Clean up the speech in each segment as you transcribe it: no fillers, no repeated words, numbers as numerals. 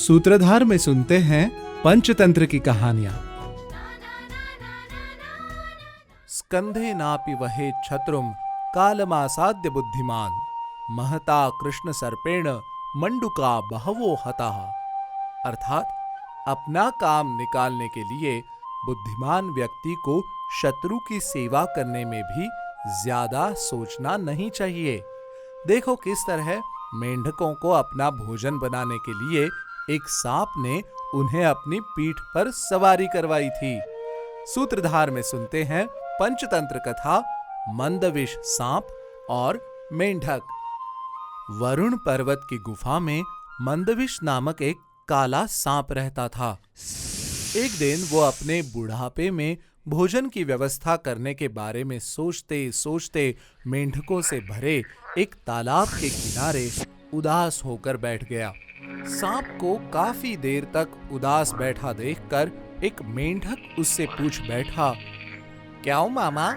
सूत्रधार में सुनते हैं पंचतंत्र की कहानियां। स्कंधे नापि वहे छत्रुम कालमासाद्य बुद्धिमान महता कृष्ण सर्पेण मंडुका बहवो हताः। अर्थात अपना काम निकालने के लिए बुद्धिमान व्यक्ति को शत्रु की सेवा करने में भी ज्यादा सोचना नहीं चाहिए। देखो किस तरह मेंढकों को अपना भोजन बनाने के लिए एक सांप ने उन्हें अपनी पीठ पर सवारी करवाई थी। सूत्रधार में सुनते हैं पंचतंत्र कथा मंदविष सांप और मेंढक। वरुण पर्वत की गुफा में मंदविष नामक एक काला सांप रहता था। एक दिन वो अपने बुढ़ापे में भोजन की व्यवस्था करने के बारे में सोचते सोचते मेंढकों से भरे एक तालाब के किनारे उदास होकर बैठ गया। सांप को काफी देर तक उदास बैठा देखकर एक मेंढक उससे पूछ बैठा, क्या मामा,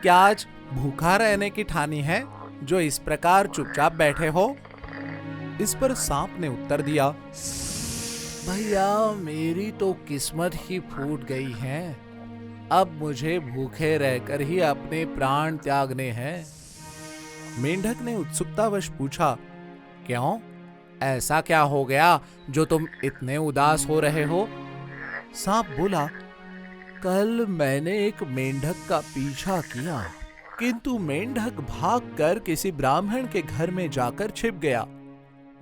क्या आज भूखा रहने की ठानी है जो इस प्रकार चुपचाप बैठे हो? इस पर सांप ने उत्तर दिया, भैया मेरी तो किस्मत ही फूट गई है, अब मुझे भूखे रहकर ही अपने प्राण त्यागने हैं। मेंढक ने उत्सुकतावश पूछा, क्यों, ऐसा क्या हो गया जो तुम इतने उदास हो रहे हो? सांप बोला, कल मैंने एक मेंढक का पीछा किया, किंतु मेंढक भागकर किसी ब्राह्मण के घर में जाकर छिप गया।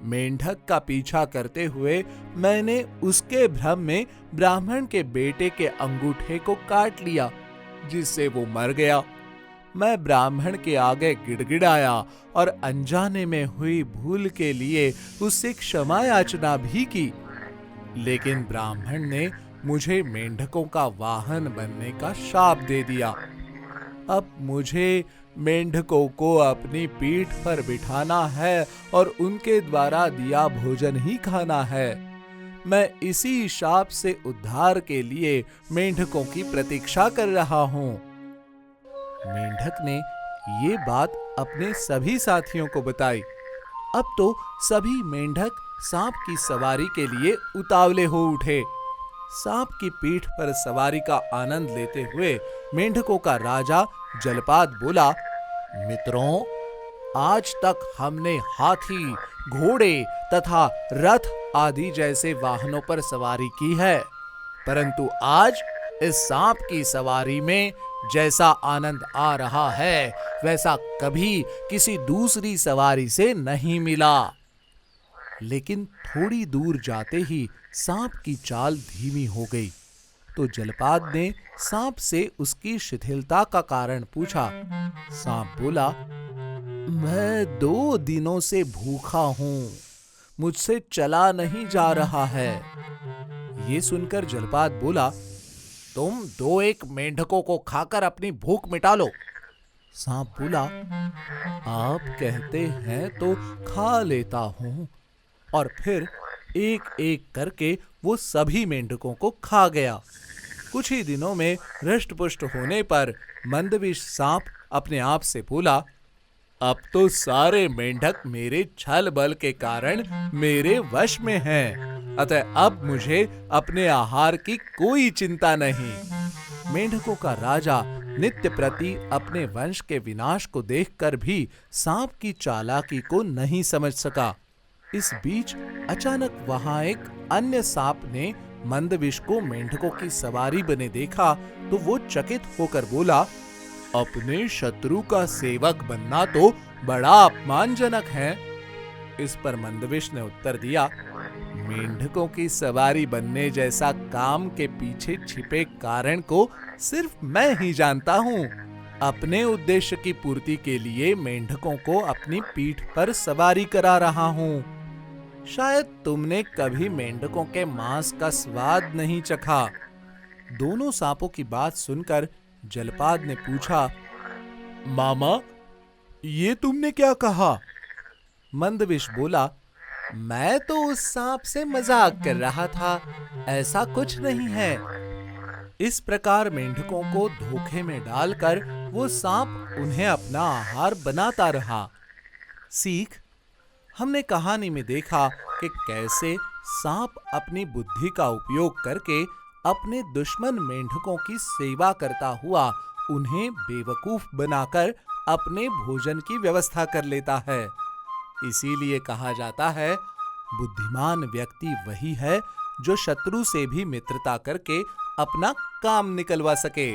मेंढक का पीछा करते हुए मैंने उसके भ्रम में ब्राह्मण के बेटे के अंगूठे को काट लिया, जिससे वो मर गया। मैं ब्राह्मण के आगे गिड़गिड़ाया और अनजाने में हुई भूल के लिए उससे क्षमा याचना भी की, लेकिन ब्राह्मण ने मुझे मेंढकों का वाहन बनने का शाप दे दिया। अब मुझे मेंढकों को अपनी पीठ पर बिठाना है और उनके द्वारा दिया भोजन ही खाना है। मैं इसी शाप से उद्धार के लिए मेंढकों की प्रतीक्षा कर रहा हूँ। मेंढक ने ये बात अपने सभी साथियों को बताई। अब तो सभी मेंढक सांप की सवारी के लिए उतावले हो उठे। सांप की पीठ पर सवारी का आनंद लेते हुए मेंढकों का राजा जलपाद बोला, मित्रों, आज तक हमने हाथी, घोड़े तथा रथ आदि जैसे वाहनों पर सवारी की है, परंतु आज इस सांप की सवारी में जैसा आनंद आ रहा है वैसा कभी किसी दूसरी सवारी से नहीं मिला। लेकिन थोड़ी दूर जाते ही सांप की चाल धीमी हो गई, तो जलपाद ने सांप से उसकी शिथिलता का कारण पूछा। सांप बोला, मैं 2 दिनों से भूखा हूं, मुझसे चला नहीं जा रहा है। ये सुनकर जलपाद बोला, तुम 2-1 मेंढकों को खाकर अपनी भूख मिटा लो। सांप बोला, आप कहते हैं तो खा लेता हूं। और फिर एक एक करके वो सभी मेंढकों को खा गया। कुछ ही दिनों में हृष्ट-पुष्ट होने पर मंदविष सांप अपने आप से बोला, अब तो सारे मेंढक मेरे छल बल के कारण मेरे वश में हैं, अतः अब मुझे अपने आहार की कोई चिंता नहीं। मेंढकों का राजा नित्य प्रति अपने वंश के विनाश को देखकर भी सांप की चालाकी को नहीं समझ सका। इस बीच अचानक वहां एक अन्य सांप ने मंदविष को मेंढकों की सवारी बने देखा तो वो चकित होकर बोला, अपने शत्रु का सेवक बनना तो बड़ा अपमानजनक है। इस पर मंदविष ने उत्तर दिया, मेंढकों की सवारी बनने जैसा काम के पीछे छिपे कारण को सिर्फ मैं ही जानता हूँ। अपने उद्देश्य की पूर्ति के लिए मेंढकों को अपनी पीठ पर सवारी करा रहा हूँ। शायद तुमने कभी मेंढकों के मांस का स्वाद नहीं चखा। दोनों सांपों की बात सुनकर जलपाद ने पूछा, मामा, ये तुमने क्या कहा? मंदविष बोला, मैं तो उस सांप से मजाक कर रहा था, ऐसा कुछ नहीं है। इस प्रकार मेंढकों को धोखे में डालकर वो सांप उन्हें अपना आहार बनाता रहा। सीख, हमने कहानी में देखा कि कैसे सांप अपनी बुद्धि का उपयोग करके अपने दुश्मन मेंढकों की सेवा करता हुआ उन्हें बेवकूफ बनाकर अपने भोजन की व्यवस्था कर लेता है। इसीलिए कहा जाता है, बुद्धिमान व्यक्ति वही है जो शत्रु से भी मित्रता करके अपना काम निकलवा सके।